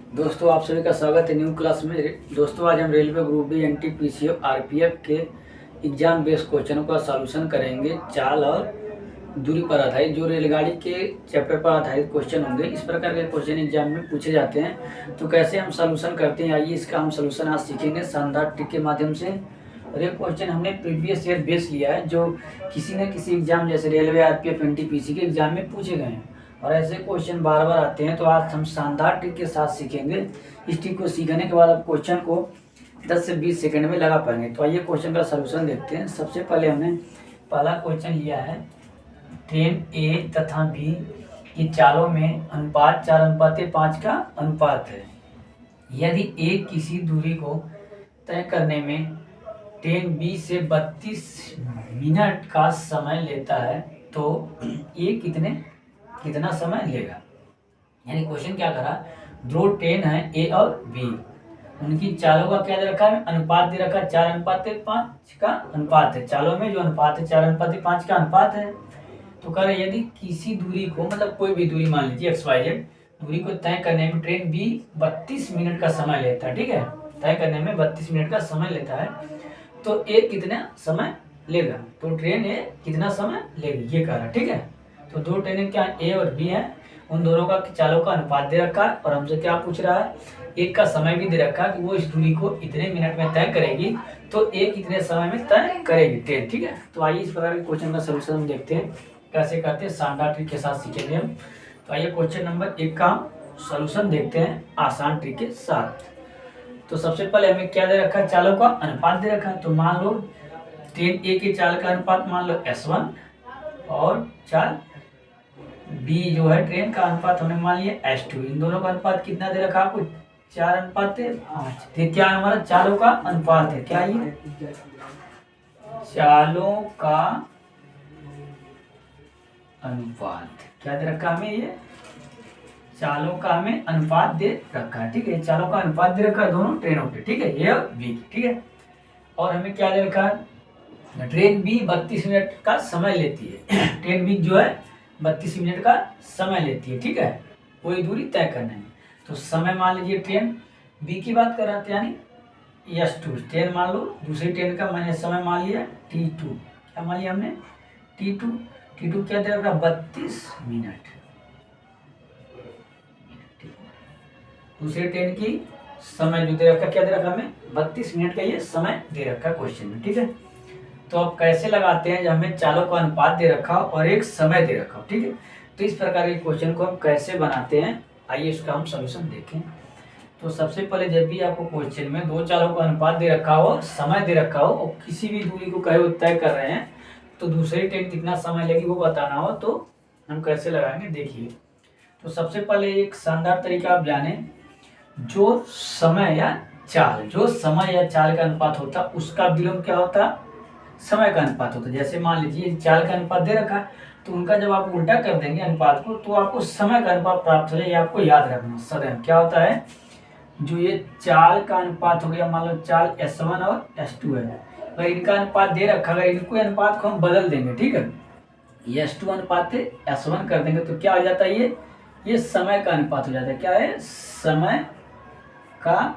दोस्तों आप सभी का स्वागत है न्यू क्लास में। दोस्तों आज हम रेलवे ग्रुप डी एनटीपीसी और आरपीएफ के एग्जाम बेस्ड क्वेश्चनों का सॉल्यूशन करेंगे। चाल और दूरी पर आधारित जो रेलगाड़ी के चैप्टर पर आधारित क्वेश्चन होंगे। इस प्रकार के क्वेश्चन एग्जाम में पूछे जाते हैं, तो कैसे हम सॉल्यूशन करते हैं, आइए इसका हम सॉल्यूशन आज सीखेंगे शानदार ट्रिक के माध्यम से। और ये क्वेश्चन हमने प्रीवियस ईयर बेस लिया है, जो किसी न किसी एग्जाम जैसे रेलवे, आरपीएफ, एनटीपीसी के एग्जाम में पूछे गए हैं और ऐसे क्वेश्चन बार बार आते हैं। तो आज हम शानदार ट्रिक के साथ सीखेंगे। इस ट्रिक को सीखने के बाद आप क्वेश्चन को 10 से 20 सेकंड में लगा पाएंगे। तो आइए क्वेश्चन का सलूशन देखते हैं। सबसे पहले हमने पहला क्वेश्चन लिया है, ट्रेन ए तथा बी की चालों में अनुपात 4:5 का अनुपात है। यदि ए किसी दूरी को तय करने में ट्रेन बी से 32 मिनट का समय लेता है, तो ए कितना समय लेगा। यानी क्वेश्चन क्या करा, दो ट्रेन है ए और बी, उनकी चालों का क्या दे रखा है, अनुपात दे रखा है 4:5 का अनुपात है। चालों में जो अनुपात है 4:5 का अनुपात है। तो कह रहे यदि किसी दूरी को, मतलब कोई भी दूरी मान लीजिए XYZ दूरी को तय करने में ट्रेन बी 32 मिनट का समय लेता है, ठीक है, तय करने में 32 मिनट का समय लेता है, तो ए कितना समय लेगा। तो ट्रेन ए कितना समय लेगी ये कह रहा है, ठीक है। तो दो ट्रेनें क्या ए और बी हैं, उन दोनों का चालों का अनुपात दे रखा है और हमसे क्या पूछ रहा है, एक का समय भी दे रखा है कि वो इस दूरी को इतने मिनट में तय करेगी, तो एक कितने समय में तय करेगी ट्रेन, ठीक है। तो आइए इस प्रकार के क्वेश्चन का सलूशन हम देखते हैं कैसे करते हैं, शानदार ट्रिक के साथ सीखेंगे हम। तो आइए क्वेश्चन नंबर 1 का सलूशन देखते हैं आसान ट्रिक के साथ। तो सबसे पहले हमें क्या दे रखा है, चालों का अनुपात दे रखा है। तो मान लो ट्रेन ए के चाल का अनुपात मान लो S1 और चाल बी जो है ट्रेन का अनुपात हमने मान लिया S2। इन दोनों का अनुपात कितना दे रखा आपको, 4:5। तो क्या हमारा चालों का अनुपात है, क्या ये चालों का अनुपात क्या दे रखा हमें, ये चालों का हमें अनुपात दे रखा है, ठीक है। चालों का अनुपात दे रखा है दोनों ट्रेनों के, ठीक है, ए और बी, ठीक है। और हमें क्या दे रखा है, ट्रेन बी 32 मिनट का समय लेती है। ट्रेन बी जो है 32 मिनट का समय लेती है, ठीक है, कोई दूरी तय करने में। तो समय मान लीजिए ट्रेन बी की बात कर रहे थे, यानी S2 ट्रेन मान लो, दूसरी ट्रेन का मैंने समय मान लिया T2। क्या मान लिया हमने, T2 क्या दे रखा, 32 मिनट। दूसरी ट्रेन की समय जो दे रखा, क्या दे रखा हमें, 32 मिनट का ये समय दे रखा क्वेश्चन में, ठीक है। तो अब कैसे लगाते हैं, जब हमें चालों का अनुपात दे रखा हो और एक समय दे रखा हो, ठीक है। तो इस प्रकार के क्वेश्चन को हम कैसे बनाते हैं, आइए इसका हम सॉल्यूशन देखें। तो सबसे पहले जब भी आपको क्वेश्चन में दो चालों का अनुपात दे रखा हो, समय दे रखा हो और किसी भी दूरी को कहे तय कर रहे हैं, तो दूसरी ट्रेन कितना समय लेगी वो बताना हो, तो हम कैसे लगाएंगे देखिए। तो सबसे पहले एक शानदार तरीका आप जाने, जो समय या चाल का अनुपात होता उसका विलोम क्या होता, समय का अनुपात होता है। जैसे मान लीजिए चाल का अनुपात दे रखा, तो उनका जब आप उल्टा कर देंगे अनुपात को, तो आपको समय का अनुपात प्राप्त हो जाए। आपको याद रखना सदैव क्या होता है, जो ये चाल का अनुपात हो गया, मान लो चाल S1 और S2 है, अगर इनका अनुपात दे रखा, अगर इनको अनुपात को हम बदल देंगे, ठीक है, ये S2 अनुपात S1 कर देंगे, तो क्या हो जाता है, ये समय का अनुपात हो जाता है। क्या है, समय का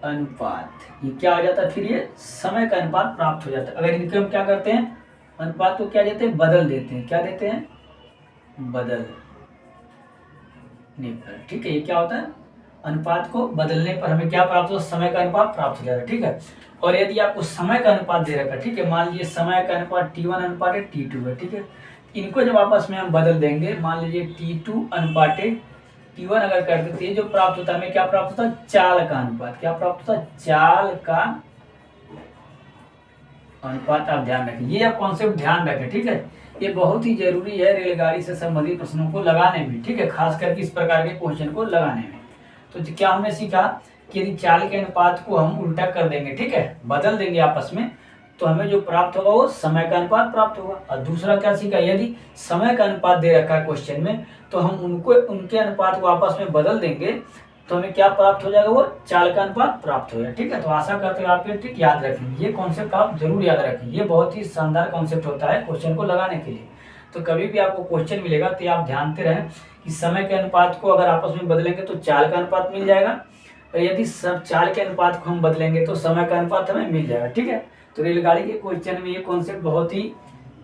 अनुपात, ये क्या हो जाता है, फिर ये समय का अनुपात प्राप्त हो जाता है। अगर इनके हम क्या करते हैं, अनुपात को क्या देते हैं, बदल देते हैं। क्या देते हैं, बदल पर, ठीक है। ये क्या होता है, अनुपात को बदलने पर हमें क्या प्राप्त होता है, समय का अनुपात प्राप्त हो जाता है, ठीक है। और यदि आपको समय का अनुपात दे रखा, ठीक है, मान लीजिए समय का अनुपात T1 अनुपात है T2 है, ठीक है, इनको जब आपस में हम बदल देंगे, मान लीजिए T2 अनुपात T1 अगर कर देते हैं, जो प्राप्त होता है हमें क्या प्राप्त होता है, चाल का अनुपात। क्या प्राप्त होता है, चाल का अनुपात। आप ध्यान रखें, ये आप कॉन्सेप्ट ध्यान रखें, ठीक है, ये बहुत ही जरूरी है रेलगाड़ी से संबंधित प्रश्नों को लगाने में, ठीक है, खास करके इस प्रकार के क्वेश्चन को लगाने में। तो क्या हमने सीखा कि यदि चाल के अनुपात को हम उल्टा कर देंगे, ठीक है, बदल देंगे आपस में, तो हमें जो प्राप्त होगा वो समय का अनुपात प्राप्त होगा। और दूसरा क्या सीखा, यदि समय का अनुपात दे रखा है क्वेश्चन में, तो हम उनके अनुपात को आपस में बदल देंगे, तो हमें क्या प्राप्त हो जाएगा, वो चाल का अनुपात प्राप्त हो जाएगा। ठीक है, तो आशा करते हैं आप ये ट्रिक याद रखेंगे, ये कॉन्सेप्ट आप जरूर याद रखेंगे, ये बहुत ही शानदार कॉन्सेप्ट होता है क्वेश्चन को लगाने के लिए। तो कभी भी आपको क्वेश्चन मिलेगा तो आप ध्यानते रहें कि समय के अनुपात को अगर आपस में बदलेंगे तो चाल का अनुपात मिल जाएगा, और यदि सब चाल के अनुपात को हम बदलेंगे तो समय का अनुपात हमें मिल जाएगा। ठीक है, तो रेलगाड़ी के क्वेश्चन में ये कॉन्सेप्ट बहुत ही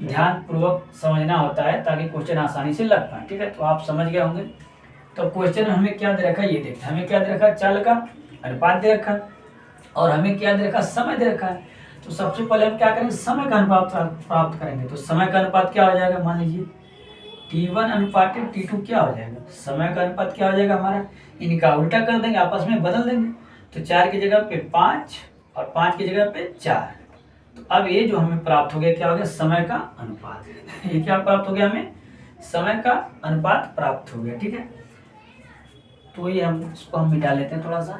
ध्यानपूर्वक समझना होता है ताकि क्वेश्चन आसानी से लग पाए। ठीक है, तो आप समझ गए होंगे। तो क्वेश्चन में हमें क्या दे रखा है, ये देखते हैं, हमें क्या दे रखा है, चाल का अनुपात दे रखा है, और हमें क्या दे रखा है, समय दे रखा है। तो सबसे पहले हम क्या करेंगे, समय का अनुपात प्राप्त करेंगे। तो समय का अनुपात क्या हो जाएगा, मान लीजिए T1 अनुपात T2 क्या हो जाएगा, समय का अनुपात क्या हो जाएगा हमारा, इनका उल्टा कर देंगे, आपस में बदल देंगे। तो 4 की जगह पे 5 और 5 की जगह पे 4। तो अब ये जो हमें प्राप्त हो गया, क्या हो गया, समय का अनुपात। ये क्या प्राप्त हो गया, हमें समय का अनुपात प्राप्त हो गया। ठीक है, तो ये हम इसको हम मिटा लेते हैं थोड़ा सा।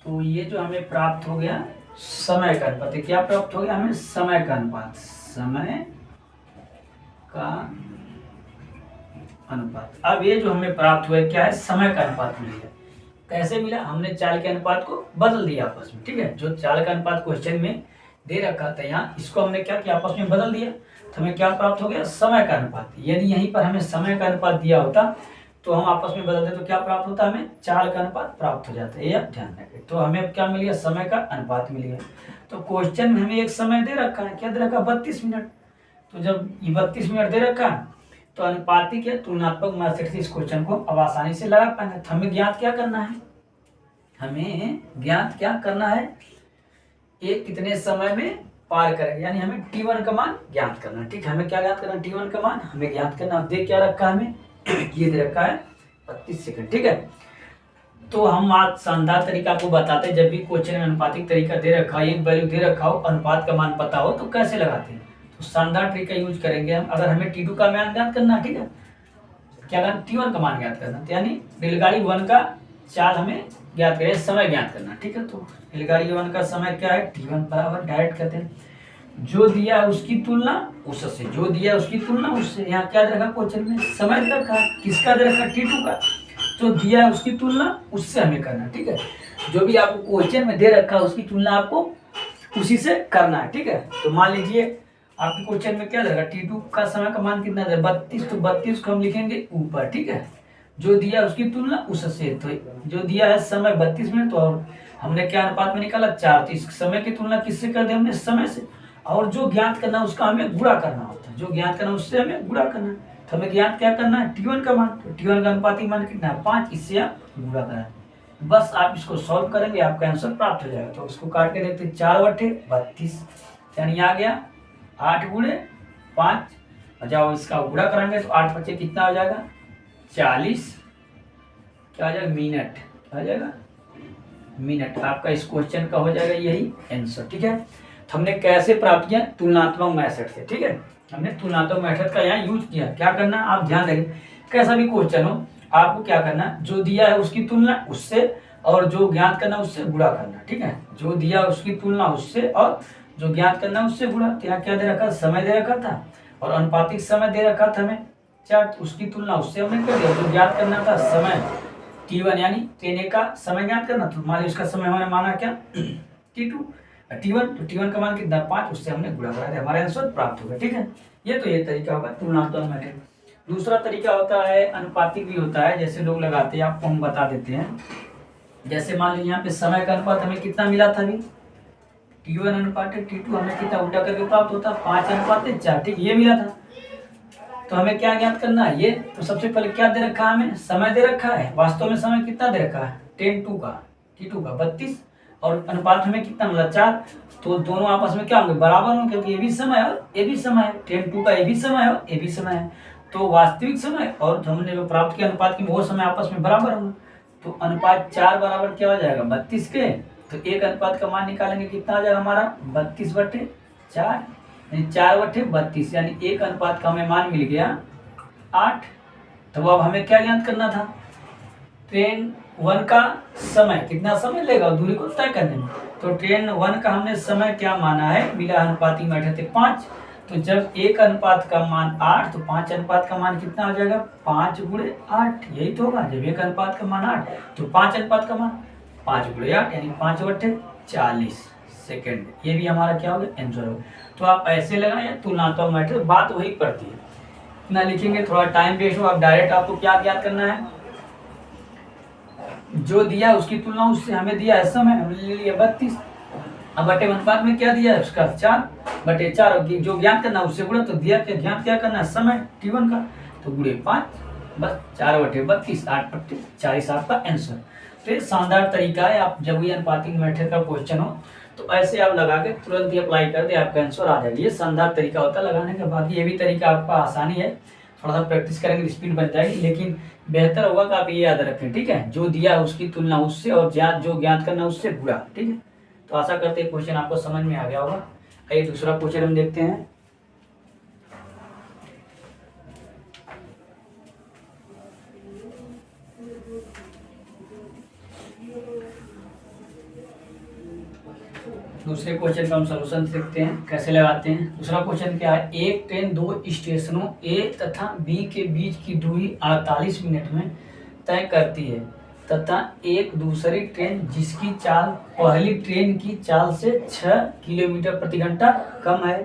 तो ये जो हमें प्राप्त हो गया समय का अनुपात, क्या प्राप्त हो गया हमें, समय का अनुपात, समय का अनुपात। अब ये जो हमें प्राप्त हुआ क्या है, समय का अनुपात मिल गया। कैसे मिला, हमने चाल के अनुपात को बदल दिया आपस में। ठीक है, जो चाल का अनुपात क्वेश्चन में दे रखा था यहाँ, इसको हमने क्या किया, आपस में बदल दिया, तो हमें क्या प्राप्त हो गया, समय का अनुपात। यदि यहीं पर हमें समय का अनुपात दिया होता तो हम आपस में बदलते तो क्या प्राप्त होता, हमें चाल का अनुपात प्राप्त हो जाता है, ये आप ध्यान रखें। तो हमें क्या मिल गया, समय का अनुपात मिल गया। तो क्वेश्चन में हमें एक समय दे रखा है, क्या दे रखा है, 32 मिनट। तो जब ये 32 मिनट दे रखा है तो अनुपातिक या तुलनात्मक मेथड से इस क्वेश्चन को अब आसानी से लगा पाएंगे। तो हमें ज्ञात क्या करना है, हमें ज्ञात क्या करना है, ये कितने समय में पार करेगा, यानी हमें T1 का मान ज्ञात करना है। ठीक है, हमें क्या ज्ञात करना है, T1 का मान हमें ज्ञात करना। देख क्या रखा है हमें, ये दे रखा है 32 सेकंड। ठीक है, तो हम आज शानदार तरीका आपको बताते हैं, जब भी क्वेश्चन में अनुपातिक तरीका दे रखा है, एक वैल्यू दे रखा हो, अनुपात का मान पता हो, तो कैसे लगाते हैं। तो शानदार ट्रिक का यूज करेंगे हम। अगर हमें T2 का मान ज्ञात करना है, ठीक है, क्या करना, T1 का मान ज्ञात करना, यानी रेलगाड़ी 1 का चाल हमें ज्ञात करें, समय ज्ञात करना। ठीक है, तो रेलगाड़ी 1 का समय क्या है, T1 बराबर डायरेक्ट करते हैं, जो दिया है उसकी तुलना उससे, जो दिया है उसकी तुलना उससे। यहाँ क्या दे रखा क्वेश्चन में, समय दे रखा, किसका दे रखा, T2 का, जो दिया है उसकी तुलना उससे हमें करना। ठीक है, जो भी आपको क्वेश्चन में दे रखा है उसकी तुलना आपको उसी से करना है। ठीक है, तो मान लीजिए आपके क्वेश्चन में क्या दे रखा, T2 का समय का मान कितना है, 32, तो 32 को हम लिखेंगे ऊपर। ठीक है, जो दिया उसकी तुलना उससे, तो जो दिया है समय 32 मिनट, तो हमने क्या अनुपात में निकाला, 4। तो इस समय की तुलना किससे कर दी हमने, समय से, और जो ज्ञात करना उसका हमें गुणा करना होता है, जो ज्ञात करना उससे हमें गुणा करना है। तो हमें ज्ञात क्या करना है, T1 का मान। तो T1 का अनुपातिक मान कितना है, 5, इससे आप गुणा करें। बस आप इसको सॉल्व करेंगे, आपका आंसर प्राप्त हो जाएगा। तो इसको काट के देखते हैं, 4 बटे 32, यानी आ गया 8 गुणे 5, और जब इसका गुणा करेंगे तो 8 बचे कितना हो जाएगा, 40, क्या हो जाएगा, मिनट, क्या हो जाएगा, मिनट। आपका इस क्वेश्चन का हो जाएगा यही आंसर। ठीक है, तो हमने कैसे प्राप्त किया, तुलनात्मक मेथड से। ठीक है, हमने तुलनात्मक मेथड का यहाँ यूज किया। क्या करना, आप ध्यान रखें, कैसा भी क्वेश्चन हो आपको क्या करना, जो दिया है उसकी तुलना उससे, और जो ज्ञात करना उससे गुणा करना। ठीक है, जो दिया उसकी तुलना उससे, और जो ज्ञात करना उससे गुणा। तो यहाँ क्या दे रखा, समय दे रखा था, और अनुपातिक समय दे रखा था हमें 4, उसकी तुलना उससे हमने कर दिया। जो ज्ञात करना था समय T1, यानी ट्रेन का समय ज्ञात करना, तो मान लीजिए उसका समय हमने माना क्या, T2, T1, तो T1 का मान कितना, 5, उससे हमने गुणा करा दिया, हमारा आंसर प्राप्त होगा। ठीक है, ये तरीका होगा तुलनात्मक मेथड। दूसरा तरीका होता है, अनुपातिक भी होता है, जैसे लोग लगाते हैं, आपको हम बता देते हैं। जैसे मान लीजिए यहाँ पे समय का अनुपात हमें कितना मिला था अभी, T1 अनुपात T2, हमें कितना उल्टा करके प्राप्त होता है, 5 अनुपात 4। ठीक, ये मिला था। तो हमें क्या ज्ञात करना है, ये तो सबसे पहले क्या दे रखा है, हमें समय दे रखा है। वास्तव में समय कितना दे रखा है, T2 का 32, और अनुपात हमें कितना मिला, 4। तो दोनों आपस में क्या होंगे, बराबर होंगे, क्योंकि ये भी समय और ये भी समय है, 10 का ये भी समय है और ये भी समय है। तो वास्तविक समय और हमने जो प्राप्त किया अनुपात की, वो समय आपस में बराबर होंगे। तो अनुपात 4 बराबर क्या हो जाएगा, 32 के। तो एक अनुपात का मान निकालेंगे, कितना आ जाएगा हमारा, 32/4, यानी 4/32, यानी एक अनुपात का हमें मान मिल गया 8। तो अब हमें क्या ज्ञात करना था, ट्रेन 1 का समय, कितना समय लेगा दूरी को तय करने में। तो ट्रेन 1 का हमने समय क्या माना है, मिला अनुपातिक मेथड से 5। तो जब 1 अनुपात का मान 8 तो 5 अनुपात का मान कितना हो जाएगा, 5 गुणे 8, यही तो होगा। जब 1 अनुपात का मान 8 तो 5 अनुपात का मान 5 गुणे 8 यानी 5/40 सेकेंड। ये भी हमारा क्या हो गया, आंसर होगा। तो आप ऐसे लगाएं या तुलनात्मक मैट्रिक्स, बात वही पड़ती है। इतना लिखेंगे थोड़ा टाइम वेस्ट हो। अब डायरेक्ट आपको क्या ज्ञात करना है, जो दिया उसकी तुलना उससे, हमें दिया है समय, हमने ले लिया 32, अब बटे अनुपात में क्या दिया है उसका 4/4, जो ज्ञात करना उससे गुणा, तो दिया क्या, ज्ञात क्या करना है, समय t1 का, तो गुणे 5, बस 4/32, 8/40 आपका आंसर। तो ये शानदार तरीका है, आप जब भी अनुपातिक मैथड का क्वेश्चन हो तो ऐसे आप लगा के तुरंत ही अप्लाई कर दे, आपका आंसर आ जाएगा। ये शानदार तरीका होता है लगाने का। बाकी ये भी तरीका आपका आसानी है, थोड़ा सा प्रैक्टिस करेंगे स्पीड बन जाएगी, लेकिन बेहतर होगा कि आप ये याद रखें, ठीक है, जो दिया है उसकी तुलना उससे और जो ज्ञात करना उससे गुणा, ठीक है। तो आशा करते हैं क्वेश्चन आपको समझ में आ गया होगा। आइए दूसरा क्वेश्चन हम देखते हैं। दूसरे क्वेश्चन का हम सॉल्यूशन देखते हैं कैसे लगाते हैं। दूसरा क्वेश्चन क्या है, एक ट्रेन 2 स्टेशनों ए तथा बी के बीच की दूरी 48 मिनट में तय करती है तथा एक दूसरी ट्रेन जिसकी चाल पहली ट्रेन की चाल से 6 किलोमीटर प्रति घंटा कम है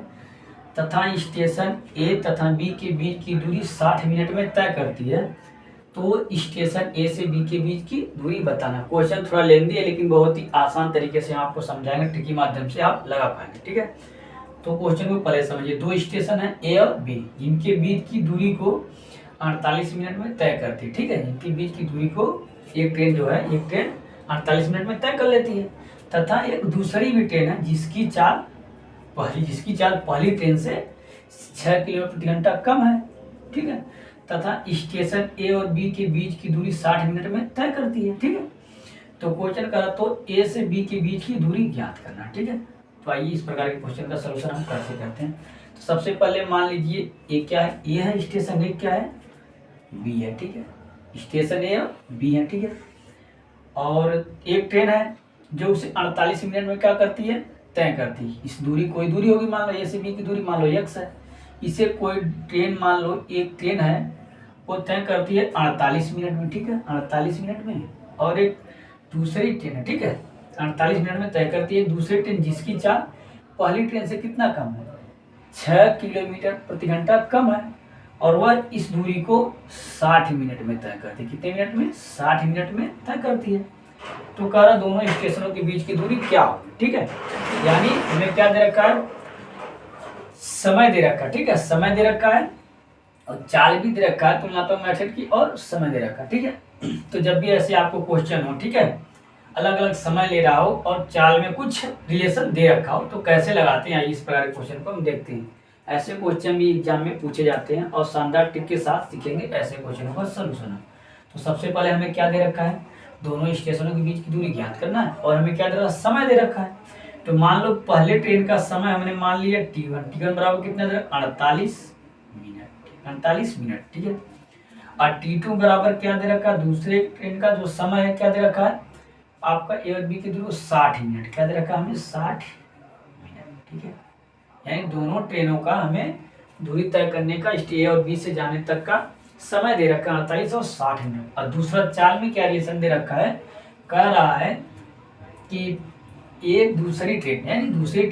तथा स्टेशन ए तथा बी के बीच की दूरी 60 मिनट में तय करती है, तो स्टेशन ए से बी के बीच की दूरी बताना। क्वेश्चन थोड़ा लेंदी है लेकिन बहुत ही आसान तरीके से हम आपको समझाएंगे, ट्रिकी माध्यम से आप लगा पाएंगे, ठीक है। तो क्वेश्चन को पहले समझिए। 2 स्टेशन है ए और बी, जिनके बीच की दूरी को 48 मिनट में तय करती है, ठीक है। जिनके बीच की दूरी को एक ट्रेन जो है, एक ट्रेन 48 मिनट में तय कर लेती है तथा एक दूसरी भी ट्रेन है जिसकी चाल पहली ट्रेन से 6 किलोमीटर प्रति घंटा कम है, ठीक है, तथा स्टेशन ए और बी के बीच की दूरी 60 मिनट में तय करती है, ठीक है। तो क्वेश्चन करा तो ए से बी के बीच की दूरी ज्ञात करना, ठीक है। तो आइए इस प्रकार के क्वेश्चन का सलूशन हम कैसे करते हैं। तो सबसे पहले मान लीजिए ए क्या है, ए है स्टेशन, ए क्या है, बी है, ठीक है। स्टेशन ए और बी है, ठीक है। और एक ट्रेन है जो उसे 48 मिनट में क्या करती है, तय करती है। इस दूरी, कोई दूरी होगी, मान लो ए से बी की दूरी मान लो x है, इसे कोई ट्रेन मान लो एक ट्रेन है वो तय करती है 48 मिनट में, ठीक है, 48 मिनट में। और एक दूसरी ट्रेन है, ठीक है, 48 मिनट में तय करती है दूसरी ट्रेन जिसकी चाल पहली ट्रेन से कितना कम है, 6 किलोमीटर प्रति घंटा कम है, और वह इस दूरी को 60 मिनट में तय करती है। कितने मिनट में, 60 मिनट में तय करती है। तो कह रहा दोनों स्टेशनों के बीच की दूरी क्या होगी, ठीक है। यानी हमें क्या दे रखा है, समय दे रखा है, ठीक है, समय दे रखा है और चाल भी दे रखा है तुलनात्मक मेथड की, और समय दे रखा है, ठीक है। तो जब भी ऐसे आपको क्वेश्चन हो, ठीक है, अलग अलग समय ले रहा हो और चाल में कुछ रिलेशन दे रखा हो, तो कैसे लगाते हैं, इस प्रकार के क्वेश्चन को हम देखते हैं। ऐसे क्वेश्चन भी एग्जाम में पूछे जाते हैं और शानदार टिप के साथ सीखेंगे ऐसे क्वेश्चनों का सलूशन। तो सबसे पहले हमें क्या दे रखा है, दोनों स्टेशनों के बीच की दूरी ज्ञात करना है, और हमें क्या दे रखा है, समय दे रखा है। तो मान लो पहले ट्रेन का समय हमने मान लिया t1 बराबर कितना दे रखा, 48 मिनट, ठीक है। और t2 बराबर क्या दे रखा है, दूसरे ट्रेन का जो समय है क्या दे रखा है आपका ए और बी की दूरी 60 मिनट, क्या दे रखा है हमें 60 मिनट, ठीक है। यानी दोनों ट्रेनों का हमें दूरी तय करने का ए और बी से जाने तक का समय दे रखा है 48 और 60 मिनट। और दूसरा चाल में क्या रिलेशन दे रखा है, कह रहा है कि एक दूसरी ट्रेन, यानी दूसरी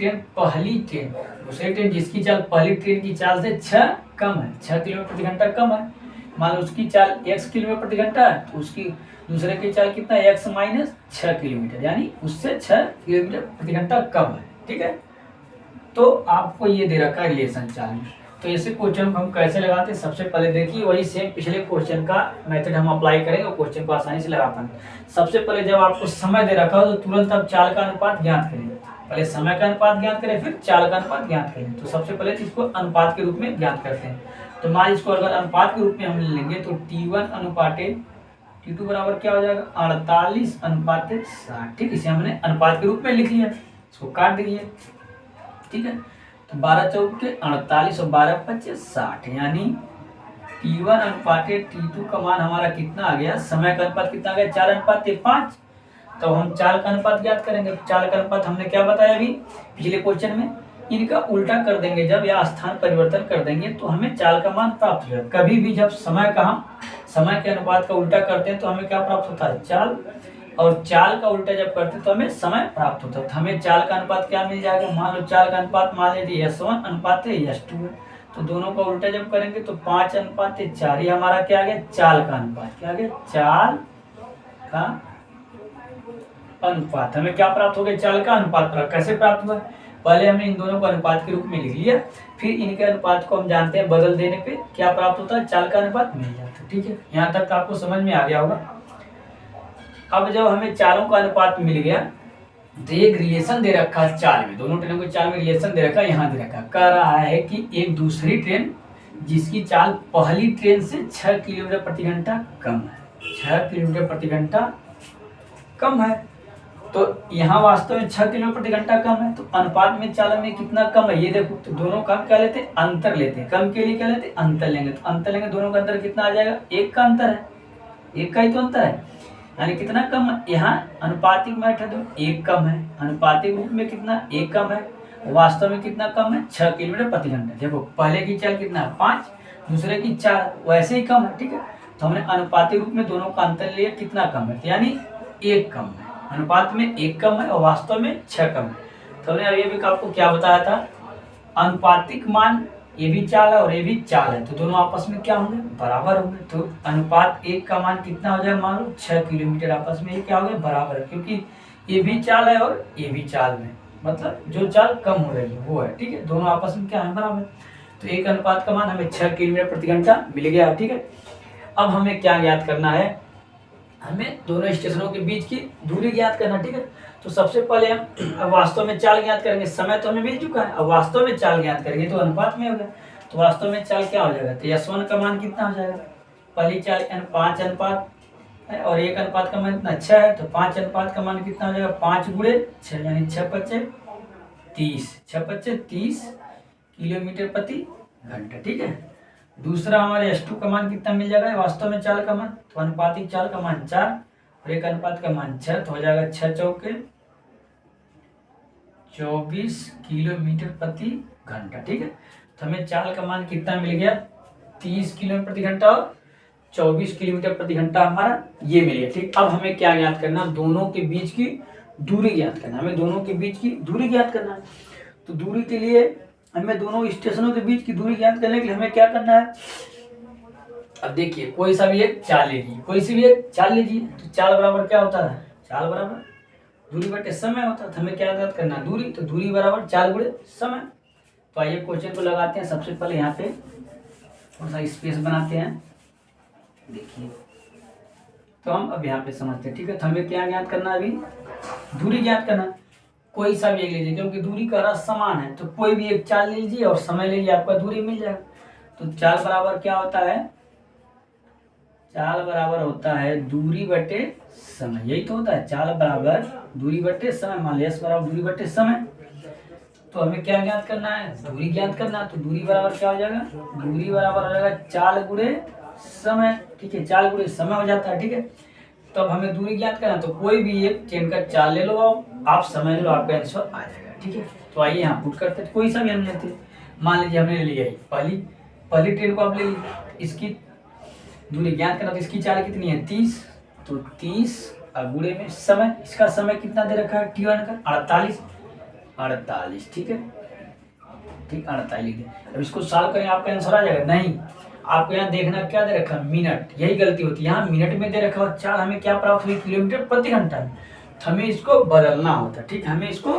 ट्रेन जिसकी चाल पहली ट्रेन की चाल से 6 कम है, 6 किलोमीटर प्रति घंटा कम है। मान लो उसकी चाल x किलोमीटर प्रति घंटा है, तो उसकी दूसरे की चाल कितना है, x माइनस 6 किलोमीटर, यानी उससे 6 किलोमीटर प्रति घंटा कम है, ठीक है। तो आपको ये दे रखा है रिलेशन चाल। तो ऐसे क्वेश्चन को हम कैसे लगाते हैं, सबसे पहले देखिए वही सेम पिछले क्वेश्चन का मेथड हम अप्लाई करेंगे और क्वेश्चन को आसानी से लगा पाएंगे। सबसे पहले जब आपको समय दे रखा हो तो तुरंत आप चाल का अनुपात ज्ञात करें, पहले समय का अनुपात ज्ञात करें फिर चाल का अनुपात ज्ञात करें। तो सबसे पहले इसको अनुपात के रूप में ज्ञात करते हैं। तो मान इसको अगर अनुपात के रूप में हम लेंगे तो t1 अनुपाते t2 बराबर क्या हो जाएगा, 48/60, ठीक। इसे हमने अनुपात के रूप में लिख लिया, इसको काट दीजिए, ठीक है। तो 12 चौक के 48 और 12 पच्चीस 60, यानी t1 अनुपाते t2 का मान हमारा कितना आ गया, समय का अनुपात कितना आ गया, 4:5। तो हम चाल का अनुपात ज्ञात करेंगे। चाल का अनुपात हमने क्या बताया अभी पिछले क्वेश्चन में, इनका उल्टा कर देंगे जब या स्थान परिवर्तन कर देंगे तो हमें चाल का मान प्राप्त हो जाएगा। कभी भी जब समय का हम समय के अनुपात का उल्टा करते हैं तो हमें क्या प्राप्त होता है, चाल, और चाल का उल्टा जब करते हैं तो हमें समय प्राप्त होता है। तो हमें चाल का अनुपात क्या मिल जाएगा, मान लो चाल का अनुपात मान लीजिए S1 अनुपात S2 है, तो दोनों का उल्टा जब करेंगे तो 5 अनुपात 4, ये हमारा क्या आ गया, चाल का अनुपात। क्या आ गया, चाल का अनुपात। हमें क्या प्राप्त हो गया, चाल का अनुपात प्राप्त। कैसे प्राप्त हुआ, पहले हमने इन दोनों को अनुपात के रूप में लिख लिया, फिर इनके अनुपात को हम जानते हैं बदल देने पे क्या प्राप्त होता है, चाल का अनुपात मिल जाता है। ठीक है, यहाँ तक आपको समझ में आ गया होगा। अब जब हमें चालों का अनुपात मिल गया तो एक रिलेशन दे रखा है चाल में, दोनों ट्रेनों को चाल में रिलेशन दे रखा है, यहाँ दे रखा है, कह रहा है कि एक दूसरी ट्रेन जिसकी चाल पहली ट्रेन से 6 किलोमीटर प्रति घंटा कम है, 6 किलोमीटर प्रति घंटा कम है, तो यहाँ वास्तव में 6 किलोमीटर प्रति घंटा कम है, तो अनुपात में चाल में कितना कम है, ये देखो। तो दोनों का क्या लेते हैं, अंतर लेते हैं, कम के लिए क्या लेते हैं, अंतर लेंगे। तो अंतर लेंगे, दोनों का अंतर कितना आ जाएगा, 1 का अंतर है, 1 का ही तो अंतर है, यानी कितना कम है, यहाँ अनुपातिक में 1 कम है, अनुपातिक रूप में कितना 1 कम है, वास्तव में कितना कम है, 6 किलोमीटर प्रति घंटा। देखो पहले की चाल कितना है, 5, दूसरे की 4, वैसे ही कम है। ठीक है, तो हमने अनुपातिक रूप में दोनों का अंतर लिया, कितना कम है, यानी 1 कम है, अनुपात में 1 कम है और वास्तव में 6 कम है। तो हमने अभी अभी आपको क्या बताया था, अनुपातिक मान ये भी चाल है और ये भी चाल है, तो दोनों आपस में क्या होंगे, बराबर होंगे। तो अनुपात 1 का मान कितना हो जाए, मान लो 6 किलोमीटर, आपस में ये क्या हो गया, बराबर है, क्योंकि ये भी चाल है और ये भी चाल में, मतलब जो चाल कम हो रही है वो है। ठीक है, दोनों आपस में क्या है, बराबर। तो एक अनुपात का मान हमें 6 किलोमीटर प्रति घंटा मिल गया। ठीक है, अब हमें क्या ज्ञात करना है, हमें दोनों स्टेशनों के बीच की दूरी ज्ञात करना। ठीक है, तो सबसे पहले हम अब वास्तव में चाल ज्ञात करेंगे, समय तो हमें मिल चुका है, अब वास्तव में चाल ज्ञात करेंगे तो अनुपात में हो गया। तो वास्तव में चाल क्या हो जाएगा, तो S1 का मान कितना हो जाएगा, पहली चाल 5 अनुपात है और 1 अनुपात का मान कितना 6 है, तो 5 अनुपात का मान कितना हो जाएगा, 5 गुणे 6, यानी 6 पच्चे 30, 6 पच्चे 30 किलोमीटर प्रति घंटा। ठीक है, दूसरा हमारे S2 का मान कितना मिल जाएगा, वास्तव में चाल का मान, तो अनुपातिक चाल का मान 4 और 1 अनुपात का मान 6, तो हो जाएगा 6 चौके 24 किलोमीटर प्रति घंटा। ठीक है, तो हमें चाल का मान कितना मिल गया, 30 किलोमीटर प्रति घंटा और 24 किलोमीटर प्रति घंटा हमारा ये मिल गया। ठीक, अब हमें क्या ज्ञात करना, दोनों के बीच की दूरी ज्ञात करना, हमें दोनों के बीच की दूरी ज्ञात करना है। तो दूरी के लिए हमें दोनों स्टेशनों के बीच की दूरी ज्ञात करने के लिए हमें क्या करना है, अब देखिए कोई सा भी एक चाल लीजिए, कोई सी भी एक चाल लीजिए, तो चाल बराबर क्या होता है, चाल बराबर दूरी बटे समय होता है। तो हमें क्या ज्ञात करना है, दूरी, तो दूरी बराबर चाल गुणे समय। तो आइए क्वेश्चन को लगाते हैं। सबसे पहले यहाँ पे थोड़ा सा स्पेस बनाते हैं, देखिए, तो हम अब यहाँ पे समझते हैं। ठीक है, तो हमें क्या ज्ञात करना है, अभी दूरी ज्ञात करना, कोई सा भी एक लीजिए, क्योंकि दूरी का रस समान है, तो कोई भी एक चाल लीजिए और समय लीजिए, आपका दूरी मिल जाएगा। तो चाल बराबर क्या होता है, चाल बराबर होता है दूरी बटे समय, यही तो होता है, चाल बराबर दूरी बटे समय, मान लिया S बराबर दूरी बटे समय। तो हमें क्या ज्ञात करना है, दूरी ज्ञात करना, तो दूरी बराबर क्या हो जाएगा, दूरी बराबर हो जाएगा चाल गुणे समय। ठीक है, चाल गुणे समय हो जाता है। ठीक है, तो अब हमें दूरी ज्ञात करना, तो कोई भी एक ट्रेन का चाल ले लो, आप समय ले लो, आपका आंसर आ जाएगा। ठीक है, तो आइए यहाँ पुट करते हैं, कोई सा भी हम लेते हैं, मान लीजिए हमने ले लिया पहली ट्रेन को आप ले लीजिए, इसकी दूरी ज्ञात करना, तो इसकी चाल कितनी है 30, तो 30 और गुणे में समय, इसका समय कितना दे रखा है T1 का 48। ठीक है, ठीक 48। अब इसको सॉल्व करें, आपका आंसर आ जाएगा, नहीं, आपको यहाँ देखना क्या दे रखा है, मिनट, यही गलती होती है, यहाँ मिनट में दे रखा हो, चाल हमें क्या प्राप्त हुई, किलोमीटर प्रति घंटा में, तो हमें इसको बदलना होता है। ठीक, हमें इसको